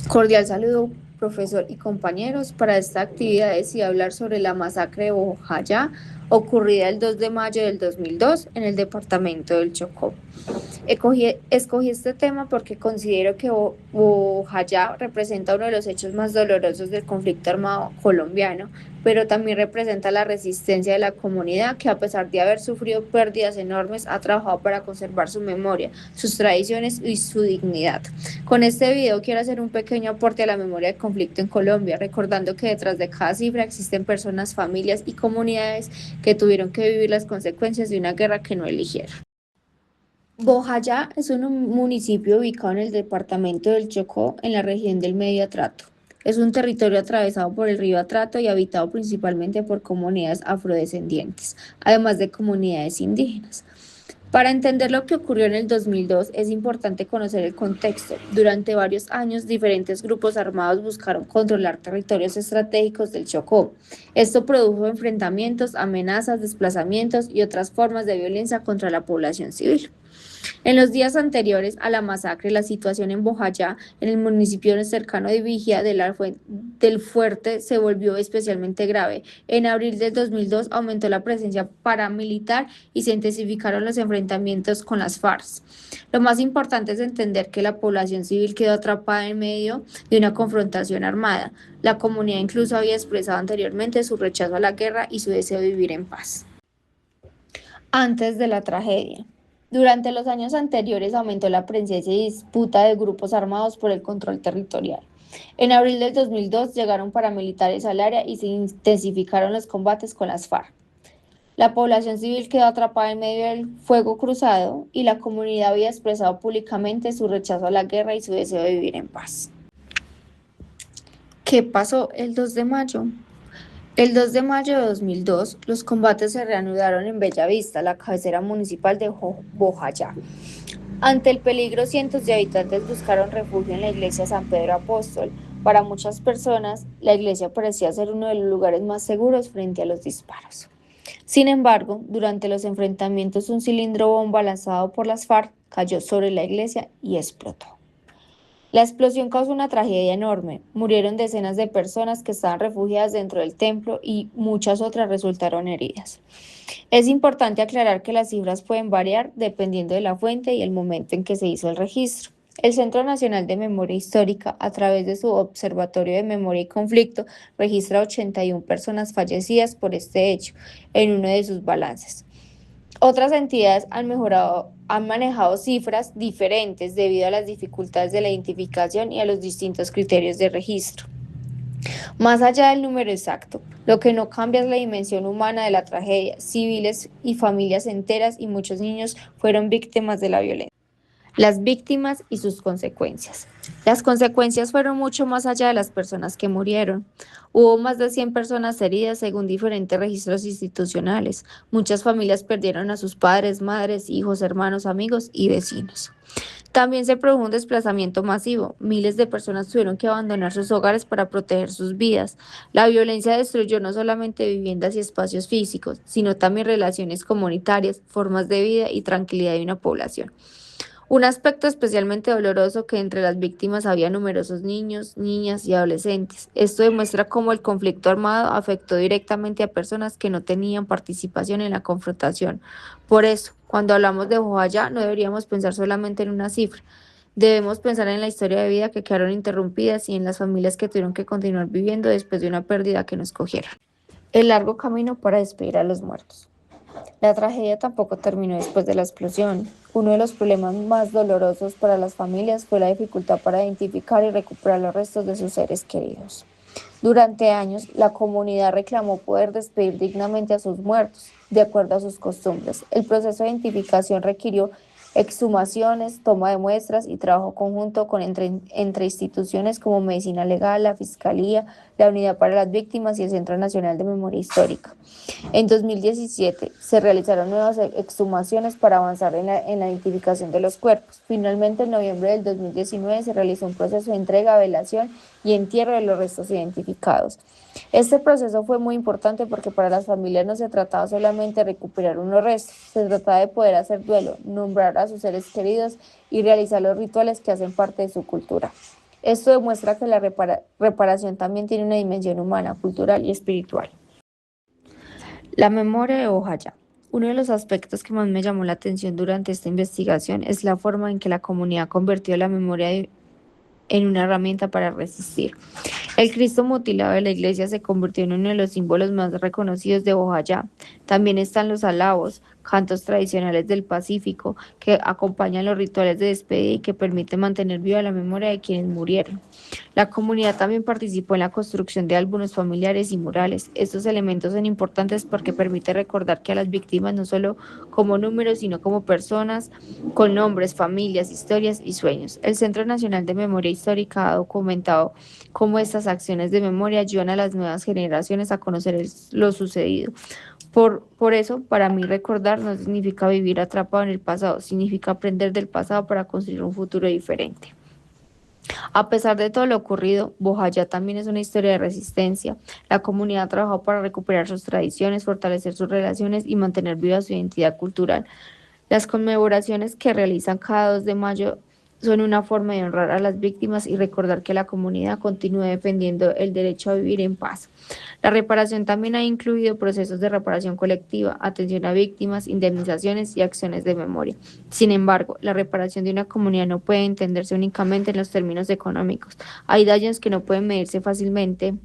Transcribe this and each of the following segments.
Cordial saludo, profesor y compañeros. Para esta actividad decidí hablar sobre la masacre de Bojayá, ocurrida el 2 de mayo del 2002 en el departamento del Chocó. Escogí este tema porque considero que Bojayá representa uno de los hechos más dolorosos del conflicto armado colombiano, pero también representa la resistencia de la comunidad que, a pesar de haber sufrido pérdidas enormes, ha trabajado para conservar su memoria, sus tradiciones y su dignidad. Con este video quiero hacer un pequeño aporte a la memoria del conflicto en Colombia, recordando que detrás de cada cifra existen personas, familias y comunidades que tuvieron que vivir las consecuencias de una guerra que no eligieron. Bojayá es un municipio ubicado en el departamento del Chocó, en la región del Medio Atrato. Es un territorio atravesado por el río Atrato y habitado principalmente por comunidades afrodescendientes, además de comunidades indígenas. Para entender lo que ocurrió en el 2002 es importante conocer el contexto. Durante varios años, diferentes grupos armados buscaron controlar territorios estratégicos del Chocó. Esto produjo enfrentamientos, amenazas, desplazamientos y otras formas de violencia contra la población civil. En los días anteriores a la masacre, la situación en Bojayá, en el municipio cercano de Vigía del Fuerte, se volvió especialmente grave. En abril del 2002 aumentó la presencia paramilitar y se intensificaron los enfrentamientos con las FARC. Lo más importante es entender que la población civil quedó atrapada en medio de una confrontación armada. La comunidad incluso había expresado anteriormente su rechazo a la guerra y su deseo de vivir en paz. Antes de la tragedia. Durante los años anteriores aumentó la presencia y disputa de grupos armados por el control territorial. En abril del 2002 llegaron paramilitares al área y se intensificaron los combates con las FARC. La población civil quedó atrapada en medio del fuego cruzado y la comunidad había expresado públicamente su rechazo a la guerra y su deseo de vivir en paz. ¿Qué pasó el 2 de mayo? El 2 de mayo de 2002, los combates se reanudaron en Bellavista, la cabecera municipal de Bojayá. Ante el peligro, cientos de habitantes buscaron refugio en la iglesia San Pedro Apóstol. Para muchas personas, la iglesia parecía ser uno de los lugares más seguros frente a los disparos. Sin embargo, durante los enfrentamientos, un cilindro bomba lanzado por las FARC cayó sobre la iglesia y explotó. La explosión causó una tragedia enorme. Murieron decenas de personas que estaban refugiadas dentro del templo y muchas otras resultaron heridas. Es importante aclarar que las cifras pueden variar dependiendo de la fuente y el momento en que se hizo el registro. El Centro Nacional de Memoria Histórica, a través de su Observatorio de Memoria y Conflicto, registra 81 personas fallecidas por este hecho en uno de sus balances. Otras entidades han manejado cifras diferentes debido a las dificultades de la identificación y a los distintos criterios de registro. Más allá del número exacto, lo que no cambia es la dimensión humana de la tragedia. Civiles y familias enteras y muchos niños fueron víctimas de la violencia. Las víctimas y sus consecuencias. Las consecuencias fueron mucho más allá de las personas que murieron. Hubo más de 100 personas heridas según diferentes registros institucionales. Muchas familias perdieron a sus padres, madres, hijos, hermanos, amigos y vecinos. También se produjo un desplazamiento masivo. Miles de personas tuvieron que abandonar sus hogares para proteger sus vidas. La violencia destruyó no solamente viviendas y espacios físicos, sino también relaciones comunitarias, formas de vida y tranquilidad de una población. Un aspecto especialmente doloroso que entre las víctimas había numerosos niños, niñas y adolescentes. Esto demuestra cómo el conflicto armado afectó directamente a personas que no tenían participación en la confrontación. Por eso, cuando hablamos de Bojayá, no deberíamos pensar solamente en una cifra. Debemos pensar en la historia de vida que quedaron interrumpidas y en las familias que tuvieron que continuar viviendo después de una pérdida que no escogieron. El largo camino para despedir a los muertos. La tragedia tampoco terminó después de la explosión. Uno de los problemas más dolorosos para las familias fue la dificultad para identificar y recuperar los restos de sus seres queridos. Durante años, la comunidad reclamó poder despedir dignamente a sus muertos, de acuerdo a sus costumbres. El proceso de identificación requirió exhumaciones, toma de muestras y trabajo conjunto entre instituciones como Medicina Legal, la Fiscalía, la Unidad para las Víctimas y el Centro Nacional de Memoria Histórica. En 2017 se realizaron nuevas exhumaciones para avanzar en la identificación de los cuerpos. Finalmente, en noviembre del 2019 se realizó un proceso de entrega, velación y entierro de los restos identificados. Este proceso fue muy importante porque para las familias no se trataba solamente de recuperar unos restos, se trataba de poder hacer duelo, nombrar a sus seres queridos y realizar los rituales que hacen parte de su cultura. Esto demuestra que la reparación también tiene una dimensión humana, cultural y espiritual. La memoria de Bojayá. Uno de los aspectos que más me llamó la atención durante esta investigación es la forma en que la comunidad convirtió la memoria en una herramienta para resistir. El Cristo mutilado de la iglesia se convirtió en uno de los símbolos más reconocidos de Bojayá. También están los alabos, cantos tradicionales del Pacífico, que acompañan los rituales de despedida y que permiten mantener viva la memoria de quienes murieron. La comunidad también participó en la construcción de álbumes familiares y murales. Estos elementos son importantes porque permiten recordar que a las víctimas no solo como números, sino como personas con nombres, familias, historias y sueños. El Centro Nacional de Memoria Histórica ha documentado cómo estas acciones de memoria ayudan a las nuevas generaciones a conocer lo sucedido. Por eso, para mí, recordar no significa vivir atrapado en el pasado, significa aprender del pasado para construir un futuro diferente. A pesar de todo lo ocurrido, Bojayá también es una historia de resistencia. La comunidad trabajó para recuperar sus tradiciones, fortalecer sus relaciones y mantener viva su identidad cultural. Las conmemoraciones que realizan cada 2 de mayo son una forma de honrar a las víctimas y recordar que la comunidad continúa defendiendo el derecho a vivir en paz. La reparación también ha incluido procesos de reparación colectiva, atención a víctimas, indemnizaciones y acciones de memoria. Sin embargo, la reparación de una comunidad no puede entenderse únicamente en los términos económicos. Hay daños que no pueden medirse fácilmente.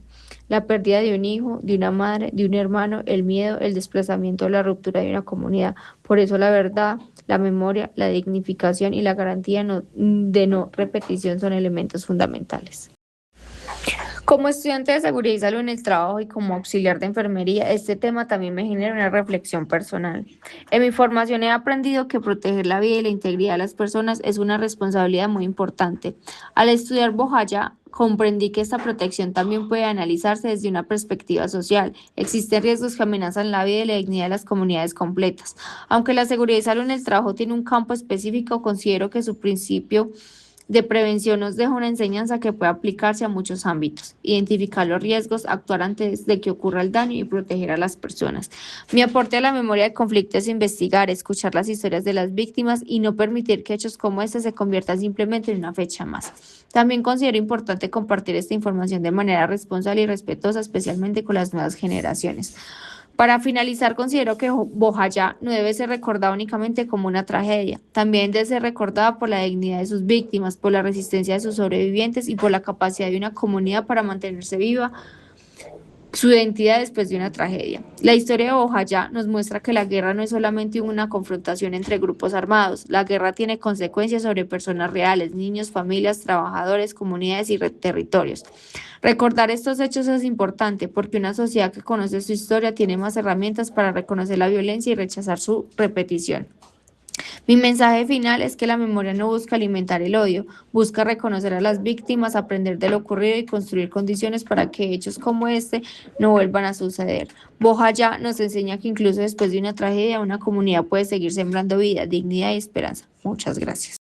La pérdida de un hijo, de una madre, de un hermano, el miedo, el desplazamiento, la ruptura de una comunidad. Por eso la verdad, la memoria, la dignificación y la garantía de no repetición son elementos fundamentales. Como estudiante de seguridad y salud en el trabajo y como auxiliar de enfermería, este tema también me genera una reflexión personal. En mi formación he aprendido que proteger la vida y la integridad de las personas es una responsabilidad muy importante. Al estudiar Bojayá, comprendí que esta protección también puede analizarse desde una perspectiva social. Existen riesgos que amenazan la vida y la dignidad de las comunidades completas. Aunque la seguridad y salud en el trabajo tiene un campo específico, considero que su principio de prevención nos deja una enseñanza que puede aplicarse a muchos ámbitos, identificar los riesgos, actuar antes de que ocurra el daño y proteger a las personas. Mi aporte a la memoria de conflicto es investigar, escuchar las historias de las víctimas y no permitir que hechos como este se conviertan simplemente en una fecha más. También considero importante compartir esta información de manera responsable y respetuosa, especialmente con las nuevas generaciones. Para finalizar, considero que Bojayá no debe ser recordada únicamente como una tragedia, también debe ser recordada por la dignidad de sus víctimas, por la resistencia de sus sobrevivientes y por la capacidad de una comunidad para mantenerse viva su identidad después de una tragedia. La historia de Bojayá nos muestra que la guerra no es solamente una confrontación entre grupos armados, la guerra tiene consecuencias sobre personas reales, niños, familias, trabajadores, comunidades y territorios. Recordar estos hechos es importante porque una sociedad que conoce su historia tiene más herramientas para reconocer la violencia y rechazar su repetición. Mi mensaje final es que la memoria no busca alimentar el odio, busca reconocer a las víctimas, aprender de lo ocurrido y construir condiciones para que hechos como este no vuelvan a suceder. Bojayá nos enseña que incluso después de una tragedia, una comunidad puede seguir sembrando vida, dignidad y esperanza. Muchas gracias.